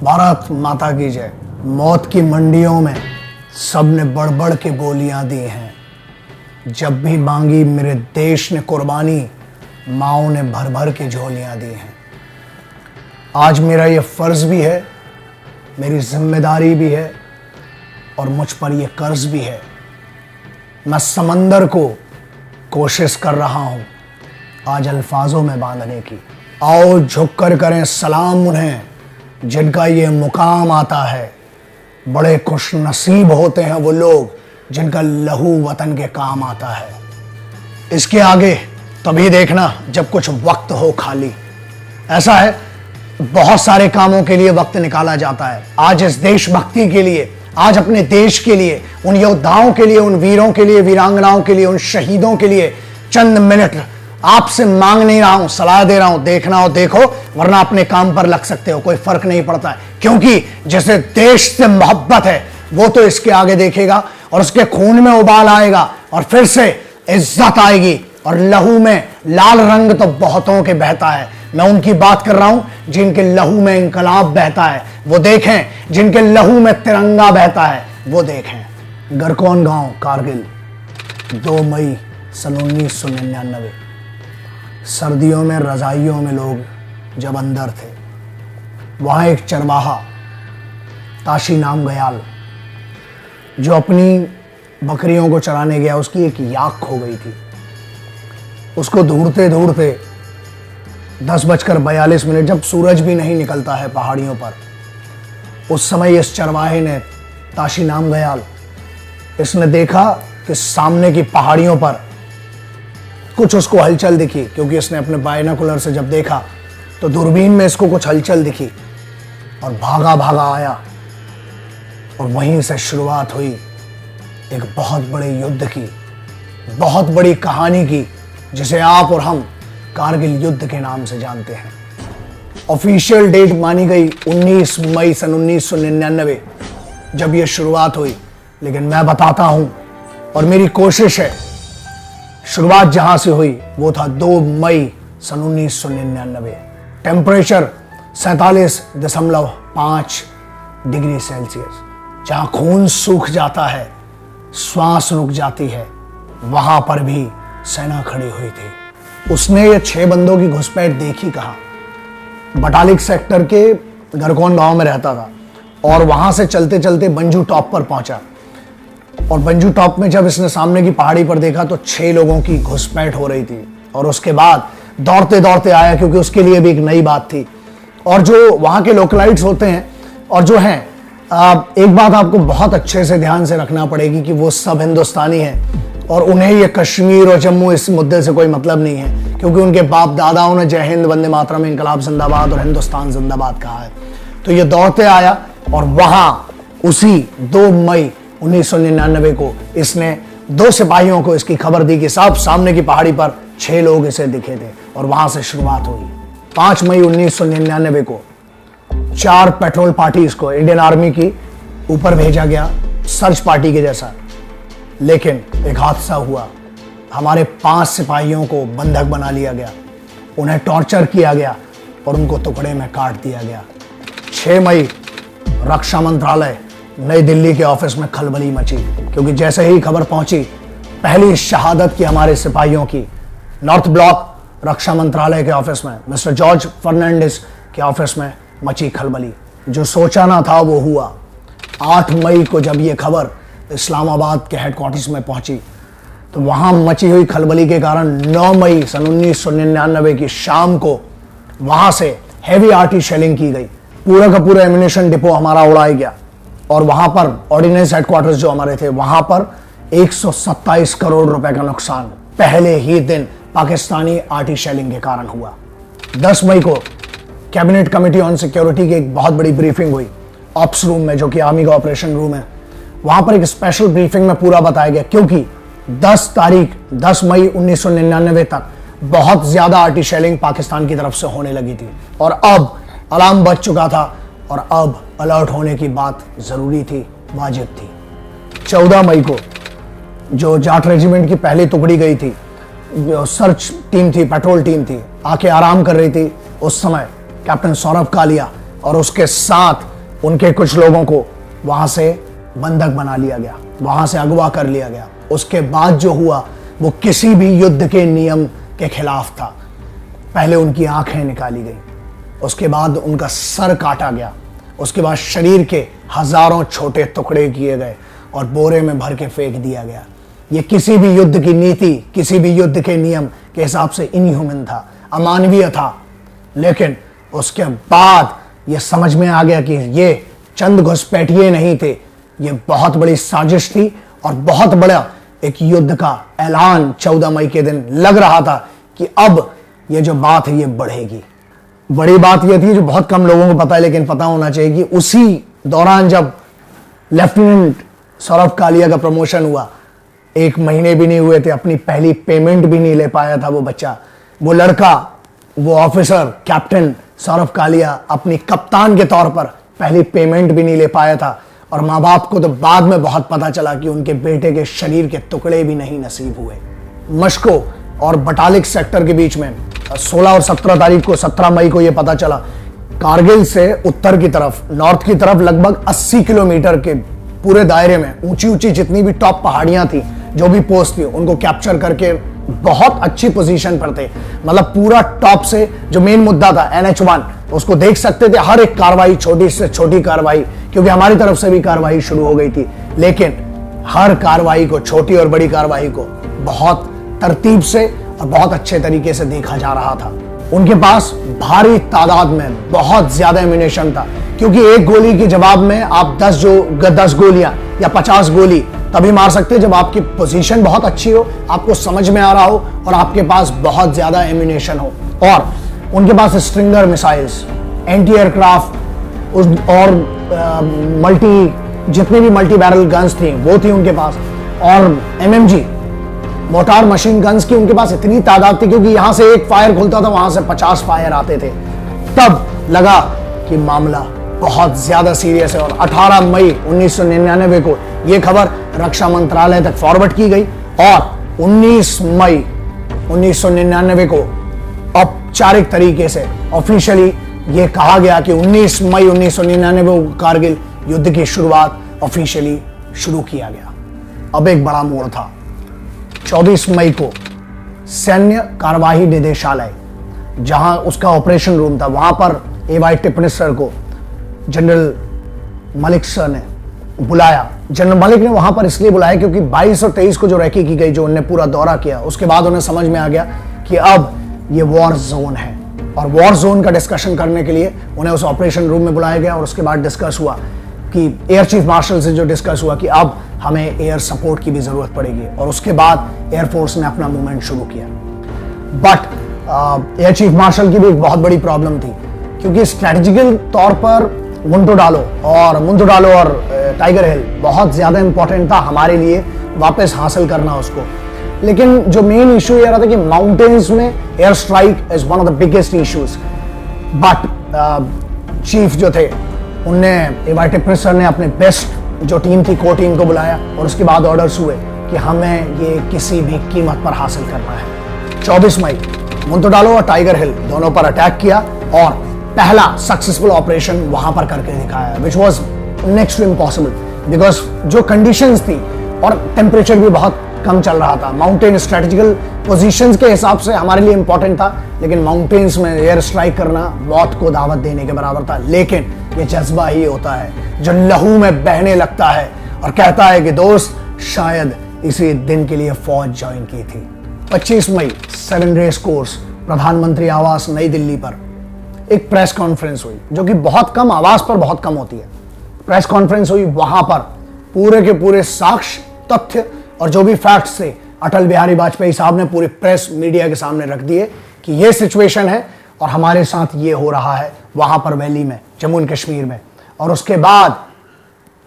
भारत माता की जय। मौत की मंडियों में सबने बढ़ बढ़ के बोलियां दी हैं। जब भी मांगी मेरे देश ने कुर्बानी, माओ ने भर भर के झोलियां दी हैं। आज मेरा ये फर्ज भी है, मेरी जिम्मेदारी भी है और मुझ पर यह कर्ज भी है। मैं समंदर को कोशिश कर रहा हूं आज अल्फाजों में बांधने की। आओ झुक कर करें सलाम उन्हें जिनका ये मुकाम आता है। बड़े खुश नसीब होते हैं वो लोग जिनका लहू वतन के काम आता है। इसके आगे तभी देखना जब कुछ वक्त हो खाली। ऐसा है, बहुत सारे कामों के लिए वक्त निकाला जाता है। आज इस देशभक्ति के लिए, आज अपने देश के लिए, उन योद्धाओं के लिए, उन वीरों के लिए, वीरांगनाओं के लिए, उन शहीदों के लिए चंद मिनट आपसे मांग नहीं रहा हूं, सलाह दे रहा हूं। देखना हो देखो, वरना अपने काम पर लग सकते हो, कोई फर्क नहीं पड़ता है। क्योंकि जिसे देश से मोहब्बत है वो तो इसके आगे देखेगा और उसके खून में उबाल आएगा और फिर से इज्जत आएगी। और लहू में लाल रंग तो बहुतों के बहता है। मैं उनकी बात कर रहा हूं जिनके लहू में इंकलाब बहता है, वो देखें। जिनके लहू में तिरंगा बहता है वो देखें। गरकौन गांव कारगिल, 2 मई सन 1999। सर्दियों में रजाइयों में लोग जब अंदर थे, वहां एक चरवाहा ताशी नाम गयाल जो अपनी बकरियों को चराने गया, उसकी एक याक खो गई थी। उसको ढूंढते ढूंढते 10:42 जब सूरज भी नहीं निकलता है पहाड़ियों पर, उस समय इस चरवाहे ने, ताशी नाम गयाल, इसने देखा कि सामने की पहाड़ियों पर कुछ उसको हलचल दिखी। क्योंकि इसने अपने बायनोकुलर से जब देखा तो दूरबीन में इसको कुछ हलचल दिखी और भागा भागा आया। और वहीं से शुरुआत हुई एक बहुत बड़े युद्ध की, बहुत बड़ी कहानी की, जिसे आप और हम कारगिल युद्ध के नाम से जानते हैं। ऑफिशियल डेट मानी गई 19 मई सन 1999 जब यह शुरुआत हुई। लेकिन मैं बताता हूं और मेरी कोशिश है, शुरुआत जहां से हुई वो था 2 मई सन 1999। Temperature 47.5 degree Celsius. जहां खून सूख जाता है, श्वास रुक जाती है, वहां पर भी सेना खड़ी हुई थी। उसने ये 6 बंदों की घुसपैठ देखी कहां। बटालिक सेक्टर के गरकौन गांव में रहता था और वहां से चलते चलते बंजू टॉप पर पहुंचा। और बंजू टॉप में जब इसने सामने की पहाड़ी पर देखा तो 6 लोगों की घुसपैठ हो रही थी। और उसके बाद दौड़ते दौड़ते आया, क्योंकि उसके लिए भी एक नई बात थी। और जो वहां के लोकलाइट्स होते हैं और जो हैं, एक बात आपको बहुत अच्छे से ध्यान से रखना पड़ेगी कि वो सब हिंदुस्तानी हैं और उन्हें ये कश्मीर और जम्मू इस मुद्दे से कोई मतलब नहीं है। क्योंकि उनके बाप दादाओं ने जय हिंद, वंदे मातरम, इंकलाब जिंदाबाद और हिंदुस्तान जिंदाबाद कहा है। तो ये दौड़ते आया और वहां उसी 2 मई 1999 को इसने 2 सिपाहियों को इसकी खबर दी कि साहब सामने की पहाड़ी पर 6 लोग इसे दिखे थे। और वहां से शुरुआत हुई। 5 मई 1999 को 4 पेट्रोल पार्टीज को इंडियन आर्मी की ऊपर भेजा गया, सर्च पार्टी के जैसा। लेकिन एक हादसा हुआ। हमारे 5 सिपाहियों को बंधक बना लिया गया, उन्हें टॉर्चर किया गया और उनको टुकड़े में काट दिया गया। 6 मई रक्षा मंत्रालय नई दिल्ली के ऑफिस में खलबली मची, क्योंकि जैसे ही खबर पहुंची पहली शहादत की हमारे सिपाहियों की, नॉर्थ ब्लॉक रक्षा मंत्रालय के ऑफिस में मिस्टर जॉर्ज फर्नांडिस के ऑफिस में मची खलबली। जो सोचा ना था वो हुआ। 8 मई को जब ये खबर इस्लामाबाद के हेडक्वार्टर्स में पहुंची तो वहां मची हुई खलबली के कारण 9 मई सन 1999 की शाम को वहां से हैवी आर्टी शेलिंग की गई। पूरा का पूरा एम्यूनिशन डिपो हमारा उड़ाया गया और वहां पर ऑर्डिनेंस हेडक्वार्टर्स जो हमारे थे, वहां पर 127 करोड़ रुपए का नुकसान पहले ही दिन पाकिस्तानी आर्टी शेलिंग के कारण हुआ। 10 मई को कैबिनेट कमेटी ऑन सिक्योरिटी की एक बहुत बड़ी ब्रीफिंग हुई ऑप्स रूम में, जो कि आर्मी का ऑपरेशन रूम है। वहां पर एक स्पेशल ब्रीफिंग में पूरा बताया गया, क्योंकि 10 मई 1999 तक बहुत ज्यादा आर्टी शेलिंग पाकिस्तान की तरफ से होने लगी थी और अब अलार्म बज चुका था और अब अलर्ट होने की बात जरूरी थी, वाजिब थी। 14 मई को जो जाट रेजिमेंट की पहली टुकड़ी गई थी, जो सर्च टीम थी, पेट्रोल टीम थी, आके आराम कर रही थी, उस समय कैप्टन सौरभ कालिया और उसके साथ उनके कुछ लोगों को वहां से बंधक बना लिया गया, वहां से अगवा कर लिया गया। उसके बाद जो हुआ वो किसी भी युद्ध के नियम के खिलाफ था। पहले उनकी आंखें निकाली गई, उसके बाद उनका सर काटा गया, उसके बाद शरीर के हजारों छोटे टुकड़े किए गए और बोरे में भर के फेंक दिया गया। ये किसी भी युद्ध की नीति, किसी भी युद्ध के नियम के हिसाब से इनह्यूमन था, अमानवीय था। लेकिन उसके बाद ये समझ में आ गया कि ये चंद घुसपैठिए नहीं थे, ये बहुत बड़ी साजिश थी और बहुत बड़ा एक युद्ध का ऐलान 14 मई के दिन लग रहा था कि अब ये जो बात है ये बढ़ेगी। बड़ी बात ये थी जो बहुत कम लोगों को पता है, लेकिन पता होना चाहिए कि उसी दौरान जब लेफ्टिनेंट सौरभ कालिया का प्रमोशन हुआ, 1 महीने भी नहीं हुए थे, अपनी पहली पेमेंट भी नहीं ले पाया था वो बच्चा, वो लड़का, वो ऑफिसर कैप्टन सौरभ कालिया अपनी कप्तान के तौर पर पहली पेमेंट भी नहीं ले पाया था। और माँ बाप को तो बाद में बहुत पता चला कि उनके बेटे के शरीर के टुकड़े भी नहीं नसीब हुए। मस्को और बटालिक सेक्टर के बीच में 16 और 17 तारीख को, 17 मई को यह पता चला, कारगिल से उत्तर की तरफ, नॉर्थ की तरफ लगभग 80 किलोमीटर के पूरे दायरे में ऊंची ऊंची जितनी भी टॉप पहाड़ियां थी, जो भी पोस्ट थी, उनको कैप्चर करके बहुत अच्छी पोजीशन पर थे। मतलब पूरा टॉप से जो मेन मुद्दा था NH1, उसको देख सकते थे। हर एक कार्रवाई, छोटी से छोटी कार्रवाई, क्योंकि हमारी तरफ से भी कार्रवाई शुरू हो गई थी, लेकिन हर कार्रवाई को, छोटी और बड़ी कार्रवाई को बहुत तरतीब से और बहुत अच्छे तरीके से देखा जा रहा था। उनके पास भारी तादाद में बहुत ज्यादा एम्यूनेशन था, क्योंकि एक गोली के जवाब में आप 10 गोलियां या 50 गोली तभी मार सकते जब आपकी पोजीशन बहुत अच्छी हो, आपको समझ में आ रहा हो और आपके पास बहुत ज्यादा एम्यूनेशन हो। और उनके पास स्ट्रिंगर मिसाइल्स, एंटी एयरक्राफ्ट और जितने भी मल्टी बैरल गन्स थी वो थी उनके पास, और MMG मोटार मशीन गन्स की उनके पास इतनी तादाद थी, क्योंकि यहां से एक फायर खुलता था, वहां से 50 फायर आते थे। तब लगा कि मामला बहुत ज्यादा सीरियस है और 18 मई 1999 को यह खबर रक्षा मंत्रालय तक फॉरवर्ड की गई और 19 मई 1999 को औपचारिक तरीके से ऑफिशियली यह कहा गया कि 19 मई 1999 को कारगिल युद्ध की शुरुआत ऑफिशियली शुरू किया गया। अब एक बड़ा मोड़ था। 24 मई को सैन्य कार्यवाही निदेशालय, जहां उसका ऑपरेशन रूम था, वहां पर AY टिप्पणी सर को जनरल मलिक सर ने बुलाया। जनरल मलिक ने वहां पर इसलिए बुलाया क्योंकि 22 और 23 को जो रैकी की गई, जो उन्हें पूरा दौरा किया, उसके बाद उन्हें समझ में आ गया कि अब ये वॉर जोन है, और वॉर जोन का डिस्कशन करने के लिए उन्हें उस ऑपरेशन रूम में बुलाया गया। और उसके बाद डिस्कस हुआ कि एयर चीफ मार्शल से जो डिस्कस हुआ कि अब हमें एयर सपोर्ट की भी जरूरत पड़ेगी, और उसके बाद एयरफोर्स ने अपना मूवमेंट शुरू किया। बट एयर चीफ मार्शल की भी एक बहुत बड़ी प्रॉब्लम थी, क्योंकि स्ट्रेटेजिकल तौर पर मुंटोडालो और टाइगर हिल बहुत ज्यादा इंपॉर्टेंट था हमारे लिए वापस हासिल करना उसको। लेकिन जो मेन इशू ये रहा था कि माउंटेन्स में air strike is one of the biggest issues. But chief जो थे, उनने AY टिप्पणी सर ने अपने बेस्ट जो टीम थी, को टीम को बुलाया, और उसके बाद ऑर्डर्स हुए कि हमें ये किसी भी कीमत पर हासिल करना है। 24 मई मुंटोडालो और टाइगर हिल दोनों पर अटैक किया और पहला सक्सेसफुल ऑपरेशन वहां पर करके दिखाया, which was next to impossible, because जो कंडीशंस थी और टेम्परेचर भी बहुत कम चल रहा था। माउंटेन स्ट्रेटेजिकल पोजीशंस के हिसाब से हमारे लिए इंपॉर्टेंट था, लेकिन माउंटेन्स में एयर स्ट्राइक करना मौत को दावत देने के बराबर था। लेकिन ये जज्बा ही होता है जो लहू में बहने लगता है और कहता है कि दोस्त, शायद इसी दिन के लिए फौज ज्वाइन की थी। 25 मई 7 रेस कोर्स प्रधानमंत्री आवास नई दिल्ली पर एक प्रेस कॉन्फ्रेंस हुई, जो कि बहुत कम, आवास पर बहुत कम होती है। प्रेस कॉन्फ्रेंस हुई, वहां पर पूरे के पूरे साक्ष्य, तथ्य और जो भी फैक्ट्स थे अटल बिहारी वाजपेयी साहब ने पूरे प्रेस मीडिया के सामने रख दिए कि ये सिचुएशन है और हमारे साथ ये हो रहा है वहां पर वैली में, जम्मू एंड कश्मीर में। और उसके बाद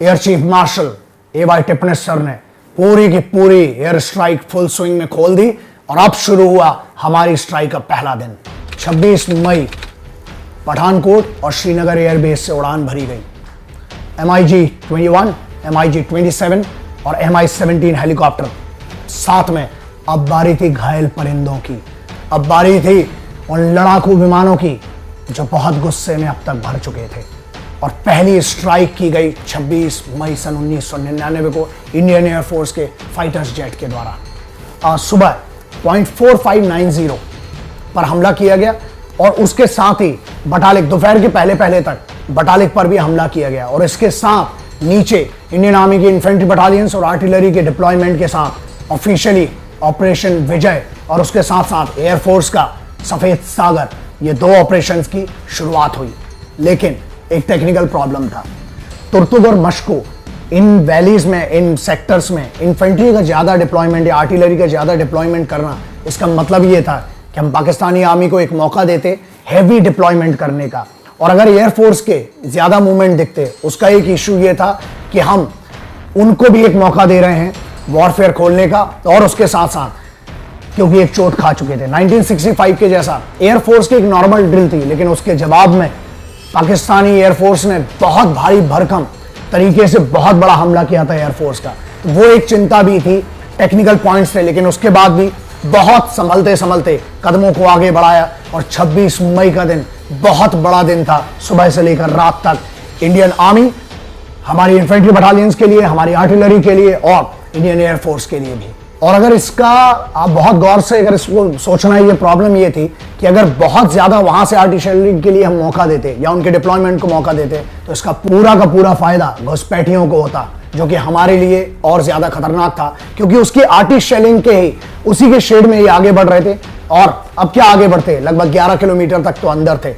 एयर चीफ मार्शल AY टिप्पणी सर ने पूरी की पूरी एयर स्ट्राइक फुल स्विंग में खोल दी और अब शुरू हुआ हमारी स्ट्राइक का पहला दिन। 26 मई पठानकोट और श्रीनगर एयरबेस से उड़ान भरी गई। MiG-21, MiG-27 और Mi-17 हेलीकॉप्टर साथ में। अब बारी थी घायल परिंदों की, अब बारी थी उन लड़ाकू विमानों की जो बहुत गुस्से में अब तक भर चुके थे। और पहली स्ट्राइक की गई 26 मई सन 1999 को इंडियन एयरफोर्स के फाइटर्स जेट के द्वारा। सुबह 0.4590 पर हमला किया गया और उसके साथ ही बटालिक दोपहर के पहले तक बटालिक पर भी हमला किया गया और इसके साथ नीचे इंडियन आर्मी की इन्फेंट्री बटालियंस और आर्टिलरी के डिप्लॉयमेंट के साथ ऑफिशियली ऑपरेशन विजय और उसके साथ साथ एयरफोर्स का सफेद सागर, ये 2 ऑपरेशंस की शुरुआत हुई। लेकिन एक टेक्निकल प्रॉब्लम था। तुर्तुक और मशको इन वैलीज में, इन सेक्टर्स में इन्फेंट्री का ज्यादा डिप्लॉयमेंट या आर्टिलरी का ज्यादा डिप्लॉयमेंट करना, इसका मतलब ये था कि हम पाकिस्तानी आर्मी को एक मौका देते हैवी डिप्लॉयमेंट करने का। और अगर एयरफोर्स के ज्यादा मूवमेंट दिखते, उसका एक इशू ये था कि हम उनको भी एक मौका दे रहे हैं वॉरफेयर खोलने का और उसके साथ साथ क्योंकि एक चोट खा चुके थे 1965 के जैसा। एयरफोर्स की एक नॉर्मल ड्रिल थी, लेकिन उसके जवाब में पाकिस्तानी एयरफोर्स ने बहुत भारी भरकम तरीके से बहुत बड़ा हमला किया था एयरफोर्स का। तो वो एक चिंता भी थी, टेक्निकल पॉइंट्स थे, लेकिन उसके बाद भी बहुत संभलते संभलते कदमों को आगे बढ़ाया और 26 मई का दिन बहुत बड़ा दिन था। सुबह से लेकर रात तक इंडियन आर्मी, हमारी इन्फेंट्री बटालियंस के लिए, हमारी आर्टिलरी के लिए और इंडियन एयरफोर्स के लिए भी। और अगर इसका आप बहुत गौर से अगर इसको सोचना है, ये प्रॉब्लम ये थी कि अगर बहुत ज्यादा वहां से आर्टिलरी के लिए हम मौका देते या उनके डिप्लॉयमेंट को मौका देते तो इसका पूरा का पूरा फायदा घुसपैठियों को होता, जो कि हमारे लिए और ज्यादा खतरनाक था, क्योंकि उसकी आर्टिस्ट शेलिंग के ही उसी के शेड में ये आगे बढ़ रहे थे। और अब क्या आगे बढ़ते, लगभग 11 किलोमीटर तक तो अंदर थे।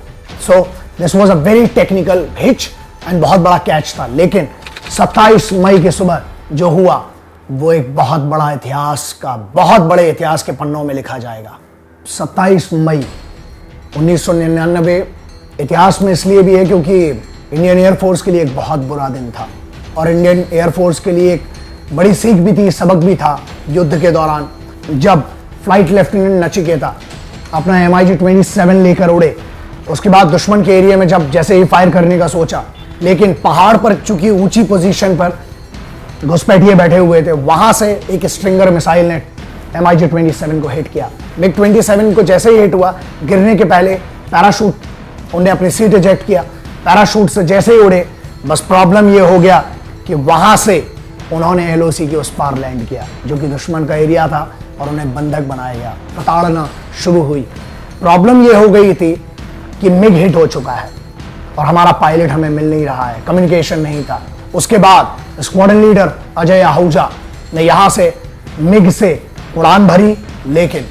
So this was a very technical hitch and बहुत बड़ा कैच था। लेकिन 27 मई की सुबह जो हुआ वो एक बहुत बड़ा इतिहास का, बहुत बड़े इतिहास के पन्नों में लिखा जाएगा। 27 मई 1999 इतिहास में इसलिए भी है क्योंकि इंडियन एयरफोर्स के लिए एक बहुत बुरा दिन था और इंडियन एयरफोर्स के लिए एक बड़ी सीख भी थी, सबक भी था युद्ध के दौरान। जब फ्लाइट लेफ्टिनेंट नचिकेता अपना MiG-27 लेकर उड़े, उसके बाद दुश्मन के एरिया में जब जैसे ही फायर करने का सोचा, लेकिन पहाड़ पर चूंकि ऊंची पोजीशन पर घुसपैठिए बैठे हुए थे, वहां से एक स्ट्रिंगर मिसाइल ने MiG-27 को हिट किया। MiG-27 को जैसे ही हिट हुआ, गिरने के पहले पैराशूट उन्हें अपनी सीट इजेक्ट किया। पैराशूट से जैसे ही उड़े, बस प्रॉब्लम ये हो गया कि वहां से उन्होंने LOC के उस पार लैंड किया, जो कि दुश्मन का एरिया था, और उन्हें बंधक बनाया गया। प्रताड़ना शुरू हुई। प्रॉब्लम ये हो गई थी कि मिग हिट हो चुका है और हमारा पायलट हमें मिल नहीं रहा है, कम्युनिकेशन नहीं था। उसके बाद स्क्वाड्रन लीडर अजय आहूजा ने यहां से मिग से उड़ान भरी, लेकिन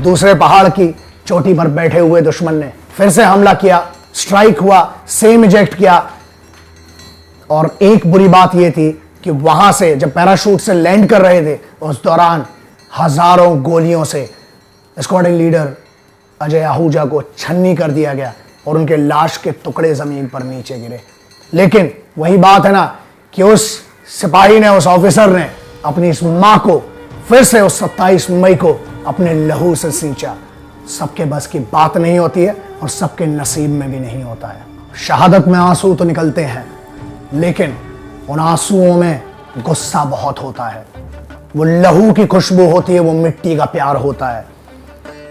दूसरे पहाड़ की चोटी पर बैठे हुए दुश्मन ने फिर से हमला किया। स्ट्राइक हुआ, सेम इजेक्ट किया। और एक बुरी बात यह थी कि वहां से जब पैराशूट से लैंड कर रहे थे, उस दौरान हजारों गोलियों से स्क्वाड्रन लीडर अजय आहूजा को छन्नी कर दिया गया और उनके लाश के टुकड़े जमीन पर नीचे गिरे। लेकिन वही बात है ना कि उस सिपाही ने, उस ऑफिसर ने अपनी इस मां को फिर से उस 27 मई को अपने लहू से सींचा। सबके बस की बात नहीं होती है और सबके नसीब में भी नहीं होता है। शहादत में आंसू तो निकलते हैं, लेकिन उन आंसुओं में गुस्सा बहुत होता है। वो लहू की खुशबू होती है, वो मिट्टी का प्यार होता है।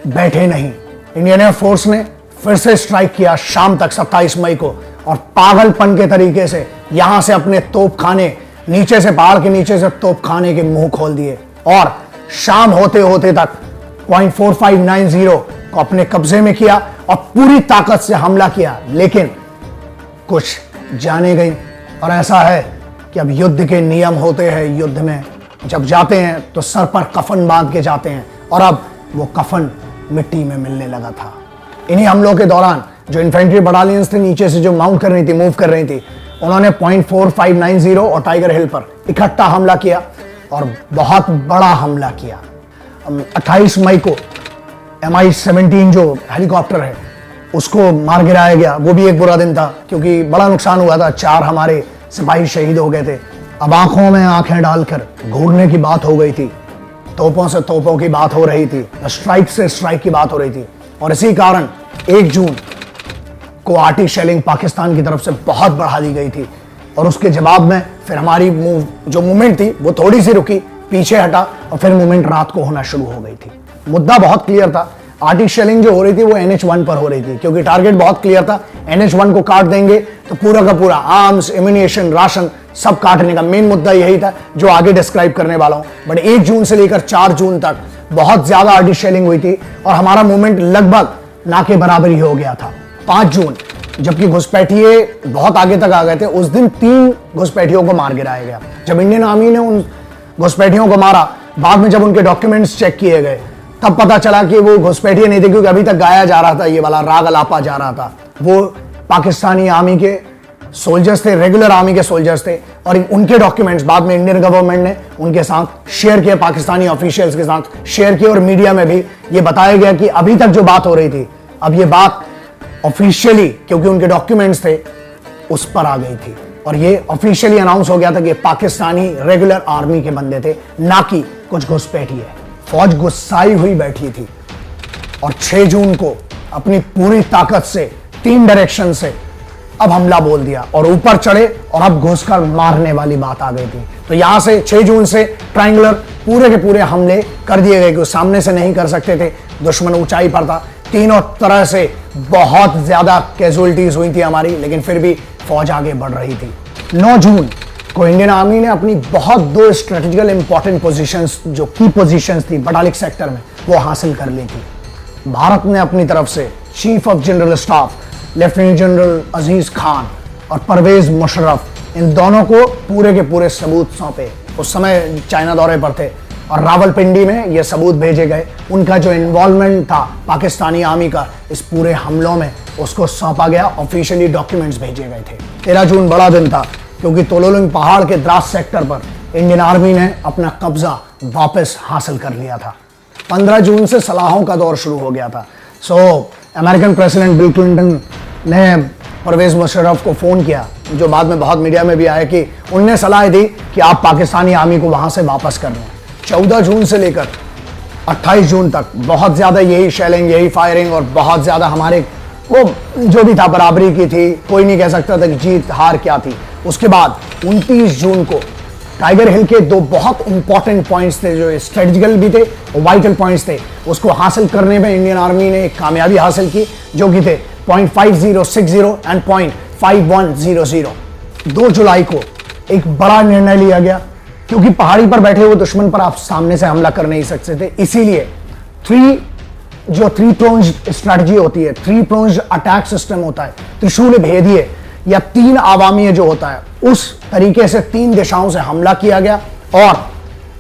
बैठे नहीं, इंडियन एयरफोर्स ने फिर से स्ट्राइक किया शाम तक 27 मई को, और पागलपन के तरीके से यहां से अपने तोपखाने नीचे से, पहाड़ के नीचे से तोपखाने के मुंह खोल दिए और शाम होते होते तक 0.4590 को अपने कब्जे में किया और पूरी ताकत से हमला किया। लेकिन कुछ जाने गई, और ऐसा है कि अब युद्ध के नियम होते हैं। युद्ध में जब जाते हैं तो सर पर कफन बांध के जाते हैं, और अब वो कफन मिट्टी में मिलने लगा था। इन्हीं हमलों के दौरान जो इन्फेंट्री बटालियंस थे नीचे से जो माउंट कर रही थी, मूव कर रही थी, उन्होंने 0.4590 और टाइगर हिल पर इकट्ठा हमला किया और बहुत बड़ा हमला किया। 28 मई को MI-17 जो हेलीकॉप्टर है उसको मार गिराया गया। वो भी एक बुरा दिन था क्योंकि बड़ा नुकसान हुआ था, 4 हमारे सिपाही शहीद हो गए थे। अब आंखों में आंखें डालकर घूरने की बात हो गई थी, तोपों से तोपों की बात हो रही थी, स्ट्राइक से स्ट्राइक की बात हो रही थी। और इसी कारण 1 जून को आर्टी शेलिंग पाकिस्तान की तरफ से बहुत बढ़ा दी गई थी, और उसके जवाब में फिर हमारी जो मूवमेंट थी वो थोड़ी सी रुकी, पीछे हटा, और फिर मूवमेंट रात को होना शुरू हो गई थी। मुद्दा बहुत क्लियर था, आर्टिक शेलिंग जो हो रही थी वो NH1 पर हो रही थी, क्योंकि टारगेट बहुत क्लियर था, NH1 को काट देंगे तो पूरा का पूरा आर्म्स, एम्यूनिशन, राशन सब काटने का मेन मुद्दा यही था जो आगे डिस्क्राइब करने वाला हूं। बट 1 जून से लेकर 4 जून तक बहुत ज्यादा आर्टिक शेलिंग हुई थी और हमारा मूवमेंट लगभग ना के बराबर ही हो गया था। 5 जून जबकि घुसपैठिए बहुत आगे तक आ गए थे, उस दिन 3 घुसपैठियों को मार गिराया गया। जब इंडियन आर्मी ने उन घुसपैठियों को मारा, बाद में जब उनके डॉक्यूमेंट्स चेक किए गए तब पता चला कि वो घुसपैठिए नहीं थे, क्योंकि अभी तक गाया जा रहा था, ये वाला राग अलापा जा रहा था। वो पाकिस्तानी आर्मी के सोल्जर्स थे, रेगुलर आर्मी के सोल्जर्स थे, और उनके डॉक्यूमेंट्स बाद में इंडियन गवर्नमेंट ने उनके साथ शेयर किए, पाकिस्तानी ऑफिशियल्स के साथ शेयर किए, और मीडिया में भी ये बताया गया कि अभी तक जो बात हो रही थी, अब ये बात ऑफिशियली, क्योंकि उनके डॉक्यूमेंट्स थे, उस पर आ गई थी और ये ऑफिशियली अनाउंस हो गया था कि पाकिस्तानी रेगुलर आर्मी के बंदे थे, ना कि कुछ घुसपैठिए। फौज गुस्साई हुई बैठी थी और 6 जून को अपनी पूरी ताकत से 3 डायरेक्शन से अब हमला बोल दिया और ऊपर चढ़े और अब घुसकर मारने वाली बात आ गई थी। तो यहां से 6 जून से ट्रायंगुलर पूरे के पूरे हमले कर दिए गए, कि सामने से नहीं कर सकते थे, दुश्मन ऊंचाई पर था। तीनों तरह से बहुत ज्यादा कैजुअलिटीज हुई थी हमारी, लेकिन फिर भी फौज आगे बढ़ रही थी। 9 जून को इंडियन आर्मी ने अपनी बहुत 2 स्ट्रेटेजिकल इंपॉर्टेंट पोजीशंस, जो की पोजीशंस थी बटालिक सेक्टर में, वो हासिल कर ली थी। भारत ने अपनी तरफ से chief of general staff lieutenant general Aziz Khan और परवेज मुशर्रफ, इन दोनों को पूरे के पूरे सबूत सौंपे। उस समय चाइना दौरे पर थे और रावलपिंडी में ये सबूत भेजे गए। उनका जो इन्वॉल्वमेंट था पाकिस्तानी आर्मी का इस पूरे हमलों में, उसको सौंपा गया, ऑफिशियली डॉक्यूमेंट्स भेजे गए थे। 13 जून बड़ा दिन था, क्योंकि तोलोलिंग पहाड़ के द्रास सेक्टर पर इंडियन आर्मी ने अपना कब्जा वापस हासिल कर लिया था। 15 जून से सलाहों का दौर शुरू हो गया था। अमेरिकन प्रेसिडेंट बिल क्लिंटन ने परवेज मुशर्रफ को फोन किया, जो बाद में बहुत मीडिया में भी आया, कि उनने सलाह दी कि आप पाकिस्तानी आर्मी को वहां से वापस कर लें। 14 जून से लेकर 28 जून तक बहुत ज्यादा यही शेलिंग, यही फायरिंग, और बहुत ज्यादा हमारे वो जो भी था बराबरी की थी, कोई नहीं कह सकता था कि जीत हार क्या थी। उसके बाद 29 जून को टाइगर हिल के 2 बहुत इंपॉर्टेंट पॉइंट्स थे, जो स्ट्रेटेजिकल भी थे और वाइटल पॉइंट्स थे, उसको हासिल करने में इंडियन आर्मी ने एक कामयाबी हासिल की, जो कि थे पॉइंट 5060 एंड पॉइंट 5100। 2 जुलाई को एक बड़ा निर्णय लिया गया, क्योंकि पहाड़ी पर बैठे हुए दुश्मन पर आप सामने से हमला कर नहीं सकते थे, इसीलिए 3 प्रोन्ज स्ट्रैटेजी होती है, 3 प्रोन्ज अटैक सिस्टम होता है, त्रिशूल भेदिए या 3 आवामीय जो होता है, उस तरीके से 3 दिशाओं से हमला किया गया। और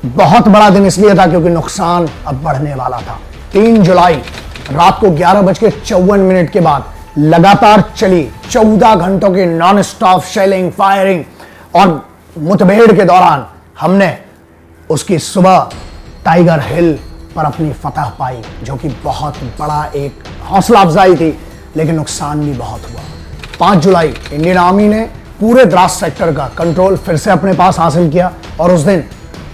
बहुत बड़ा दिन इसलिए था क्योंकि नुकसान अब बढ़ने वाला था। 3 जुलाई रात को 11:54 के बाद लगातार चली 14 घंटों की नॉन स्टॉप शेलिंग, फायरिंग और मुठभेड़ के दौरान हमने उसकी सुबह टाइगर हिल पर अपनी फतह पाई, जो कि बहुत बड़ा एक हौसला अफजाई थी, लेकिन नुकसान भी बहुत हुआ। 5 जुलाई इंडियन आर्मी ने पूरे द्रास सेक्टर का कंट्रोल फिर से अपने पास हासिल किया और उस दिन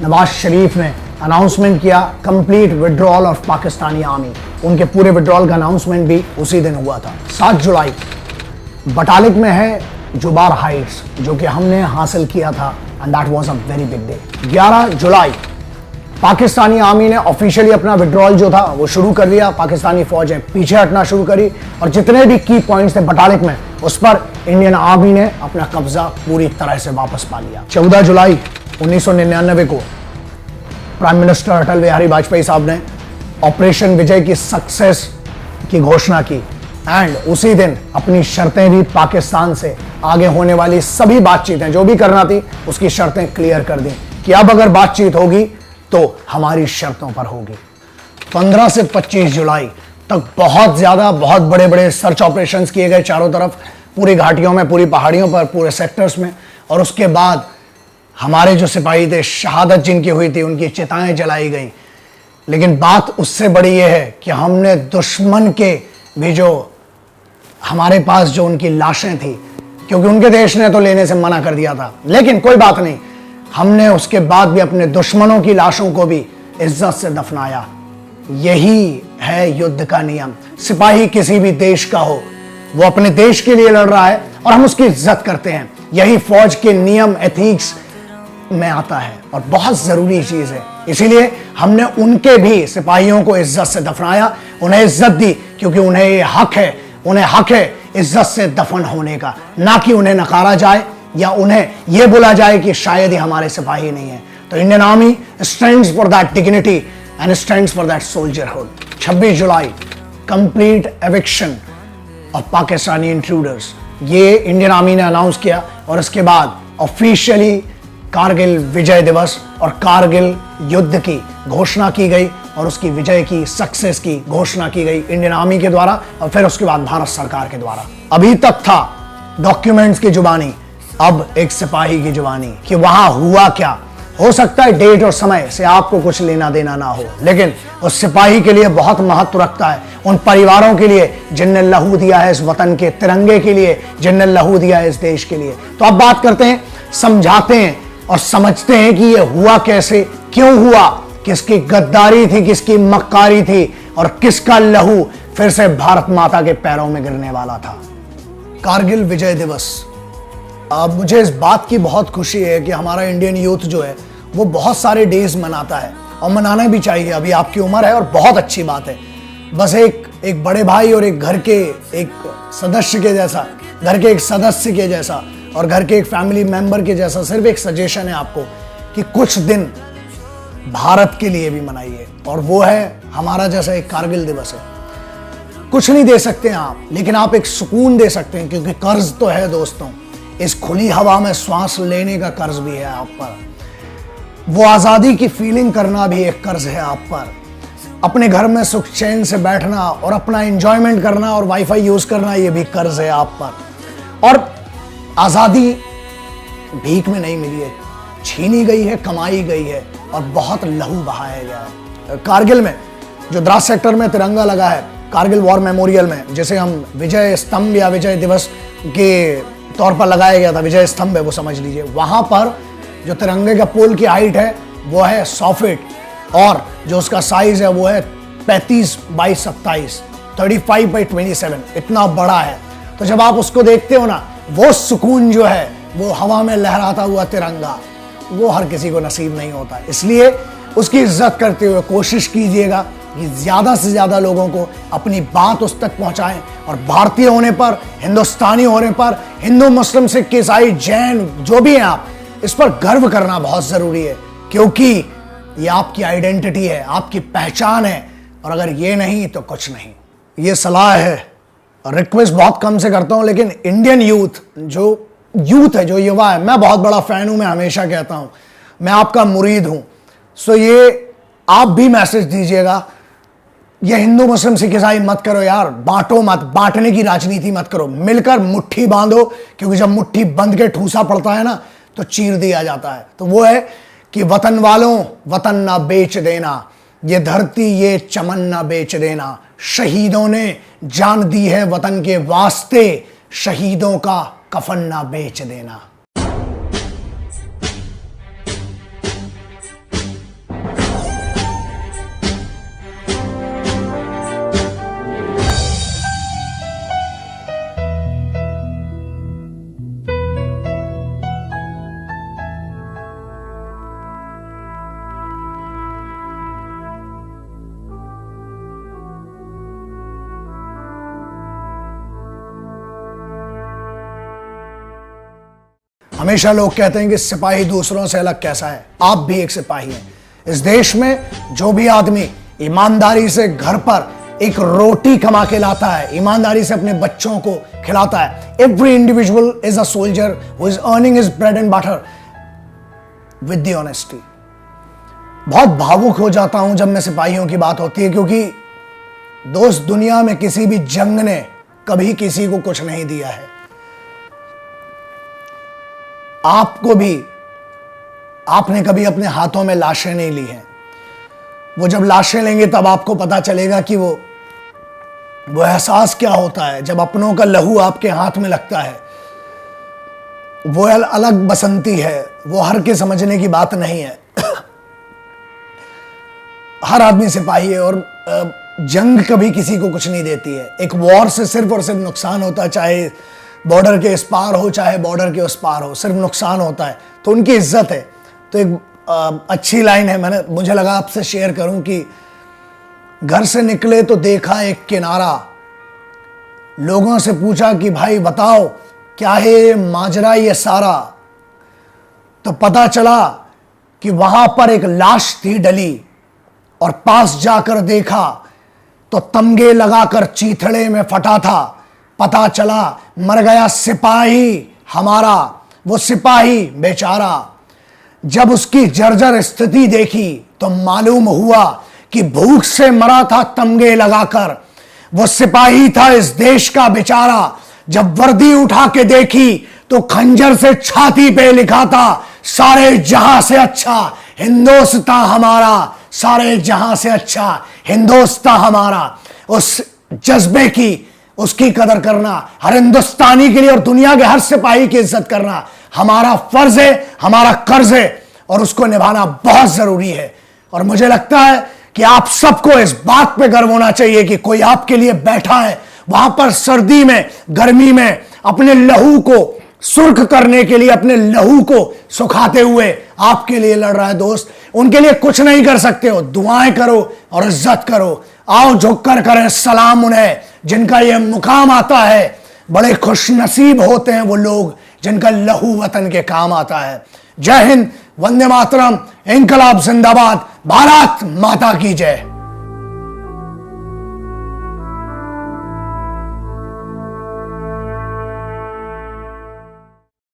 नवाज शरीफ ने अनाउंसमेंट किया complete withdrawal of Pakistani army. उनके पूरे विड्रॉल का अनाउंसमेंट भी उसी दिन हुआ था। 7 जुलाई बटालिक में है जुबार हाइट्स, जो कि हमने हासिल किया था, and that was a very big day. 11 July Pakistani army ने ऑफिशियली अपना विड्रॉल जो था वो शुरू कर लिया। पाकिस्तानी फौजें पीछे हटना शुरू करी और जितने भी की पॉइंट्स थे बटालिक में, उस पर इंडियन आर्मी ने अपना कब्जा पूरी तरह से वापस पा लिया। 14 जुलाई 1999 को प्राइम मिनिस्टर अटल बिहारी वाजपेयी साहब ने ऑपरेशन विजय की सक्सेस की घोषणा की, एंड उसी दिन अपनी शर्तें भी पाकिस्तान से आगे होने वाली सभी बातचीतें जो भी करना थी उसकी शर्तें क्लियर कर दी कि अब अगर बातचीत होगी तो हमारी शर्तों पर होगी। 15 से 25 जुलाई तक बहुत बड़े बड़े सर्च ऑपरेशंस किए गए चारों तरफ, पूरी घाटियों में, पूरी पहाड़ियों पर, पूरे सेक्टर्स में। और उसके बाद हमारे जो सिपाही थे, शहादत जिनकी हुई थी, उनकी चिताएं जलाई गई। लेकिन बात उससे बड़ी यह है कि हमने दुश्मन के भी जो हमारे पास जो उनकी लाशें थी, क्योंकि उनके देश ने तो लेने से मना कर दिया था, लेकिन कोई बात नहीं, हमने उसके बाद भी अपने दुश्मनों की लाशों को भी इज्जत से दफनाया। यही है युद्ध का नियम। सिपाही किसी भी देश का हो, वो अपने देश के लिए लड़ रहा है और हम उसकी इज्जत करते हैं। यही फौज के नियम, एथिक्स में आता है और बहुत जरूरी चीज है। इसीलिए हमने उनके भी सिपाहियों को इज्जत से दफनाया, उन्हें इज्जत दी, क्योंकि उन्हें ये हक है, उन्हें हक है इज्जत से दफन होने का, ना कि उन्हें नकारा जाए या उन्हें यह बोला जाए कि शायद ही हमारे सिपाही नहीं है। तो Indian Army stands for that dignity and stands for that soldierhood. 26 जुलाई complete eviction of Pakistani intruders, ये इंडियन आर्मी ने अनाउंस किया और इसके बाद ऑफिशियली कारगिल विजय दिवस और कारगिल युद्ध की घोषणा की गई और उसकी विजय की, सक्सेस की घोषणा की गई इंडियन आर्मी के द्वारा और फिर उसके बाद भारत सरकार के द्वारा। अभी तक था डॉक्यूमेंट्स की जुबानी, अब एक सिपाही की जुबानी कि वहां हुआ क्या। हो सकता है डेट और समय से आपको कुछ लेना देना ना हो, लेकिन उस सिपाही के लिए बहुत महत्व रखता है, उन परिवारों के लिए जिनने लहू दिया है इस वतन के तिरंगे के लिए, जिनने लहू दिया है इस देश के लिए। तो अब बात करते हैं, समझाते हैं और समझते हैं कि यह हुआ कैसे, क्यों हुआ, किसकी गद्दारी थी, किसकी मक्कारी थी और किसका लहू फिर से भारत माता के पैरों में गिरने वाला था। कारगिल विजय दिवस। अब मुझे इस बात की बहुत खुशी है कि हमारा इंडियन यूथ जो है वो बहुत सारे डेज मनाता है और मनाना भी चाहिए, अभी आपकी उम्र है और बहुत अच्छी बात है। बस एक बड़े भाई और एक घर के एक सदस्य के जैसा, घर के एक सदस्य के जैसा और घर के एक फैमिली मेंबर के जैसा सिर्फ एक सजेशन है आपको कि कुछ दिन भारत के लिए भी मनाइए, और वो है हमारा जैसा एक कारगिल दिवस है। कुछ नहीं दे सकते हैं आप, लेकिन आप एक सुकून दे सकते हैं, क्योंकि कर्ज तो है दोस्तों, इस खुली हवा में श्वास लेने का कर्ज भी है आप पर, वो आजादी की फीलिंग करना भी एक कर्ज है आप पर, अपने घर में सुख चैन से बैठना और अपना एंजॉयमेंट करना और वाईफाई यूज करना ये भी कर्ज है आप पर। और आजादी भीख में नहीं मिली है, छीनी गई है, कमाई गई है और बहुत लहू बहाया गया है। कारगिल में जो द्रास सेक्टर में तिरंगा लगा है, कारगिल वॉर मेमोरियल में, जिसे हम विजय स्तंभ या विजय दिवस के तौर पर लगाया गया था, विजय स्तंभ है वो समझ लीजिए, वहां पर जो तिरंगे का पोल की हाइट है वो है 100 फीट और जो उसका साइज है वो है 35 बाई 27, 35 बाई 27, इतना बड़ा है। तो जब आप उसको देखते हो ना, वो सुकून जो है, वो हवा में लहराता हुआ तिरंगा, वो हर किसी को नसीब नहीं होता। इसलिए उसकी इज्जत करते हुए कोशिश कीजिएगा कि ज्यादा से ज्यादा लोगों को अपनी बात उस तक पहुंचाएं और भारतीय होने पर, हिंदुस्तानी होने पर, हिंदू मुस्लिम सिख ईसाई जैन जो भी हैं आप, इस पर गर्व करना बहुत जरूरी है, क्योंकि ये आपकी आइडेंटिटी है, आपकी पहचान है, और अगर ये नहीं तो कुछ नहीं। ये सलाह है, रिक्वेस्ट बहुत कम से करता हूं, लेकिन इंडियन यूथ है, जो युवा है, मैं बहुत बड़ा फैन हूं, मैं हमेशा कहता हूं, मैं आपका मुरीद हूं। सो ये आप भी मैसेज दीजिएगा, ये हिंदू मुस्लिम सिख ईसाई मत करो यार, बांटो मत, बांटने की राजनीति मत करो, मिलकर मुट्ठी बांधो, क्योंकि जब मुट्ठी बंध के ठूसा पड़ता है ना तो चीर दिया जाता है। तो वो है कि वतन वालों, वतन ना बेच देना, ये धरती ये चमन ना बेच देना, शहीदों ने जान दी है वतन के वास्ते, शहीदों का कफन ना बेच देना। हमेशा लोग कहते हैं कि सिपाही दूसरों से अलग कैसा है, आप भी एक सिपाही हैं। इस देश में जो भी आदमी ईमानदारी से घर पर एक रोटी कमा के लाता है, ईमानदारी से अपने बच्चों को खिलाता है, every individual is a soldier who is earning his bread and butter with the honesty. बहुत भावुक हो जाता हूं जब मैं सिपाहियों की बात होती है, क्योंकि दोस्त, दुनिया में किसी भी जंग ने कभी किसी को कुछ नहीं दिया है। आपको भी, आपने कभी अपने हाथों में लाशें नहीं ली हैं। वो जब लाशें लेंगे तब आपको पता चलेगा कि वो एहसास क्या होता है जब अपनों का लहू आपके हाथ में लगता है। वो अलग बसंती है, वो हर के समझने की बात नहीं है। हर आदमी सिपाही है और जंग कभी किसी को कुछ नहीं देती है। एक वॉर से सिर्फ और सिर्फ नुकसान होता है, चाहे बॉर्डर के इस पार हो चाहे बॉर्डर के उस पार हो, सिर्फ नुकसान होता है। तो उनकी इज्जत है। तो एक अच्छी लाइन है, मुझे लगा आपसे शेयर करूं कि घर से निकले तो देखा एक किनारा, लोगों से पूछा कि भाई बताओ क्या है ये माजरा ये सारा, तो पता चला कि वहां पर एक लाश थी डली, और पास जाकर देखा तो तमगे लगाकर चीथड़े में फटा था। पता चला मर गया सिपाही हमारा, वो सिपाही बेचारा। जब उसकी जर्जर स्थिति देखी तो मालूम हुआ कि भूख से मरा था तमगे लगाकर, वो सिपाही था इस देश का बेचारा। जब वर्दी उठा के देखी तो खंजर से छाती पे लिखा था सारे जहां से अच्छा हिंदुस्तान हमारा, सारे जहां से अच्छा हिंदुस्तान हमारा। उस जज्बे की उसकी कदर करना, हर हिंदुस्तानी के लिए और दुनिया के हर सिपाही की इज्जत करना हमारा फर्ज है, हमारा कर्ज है, और उसको निभाना बहुत जरूरी है। और मुझे लगता है कि आप सबको इस बात पे गर्व होना चाहिए कि कोई आपके लिए बैठा है वहां पर, सर्दी में गर्मी में अपने लहू को सुर्ख करने के लिए, अपने लहू को सुखाते हुए आपके लिए लड़ रहा है दोस्त। उनके लिए कुछ नहीं कर सकते हो, दुआएं करो और इज्जत करो। आओ झुककर करें सलाम उन्हें जिनका यह मुकाम आता है। बड़े खुशनसीब होते हैं वो लोग जिनका लहू वतन के काम आता है। जय हिंद, वंदे मातरम, इंकलाब जिंदाबाद, भारत माता की जय।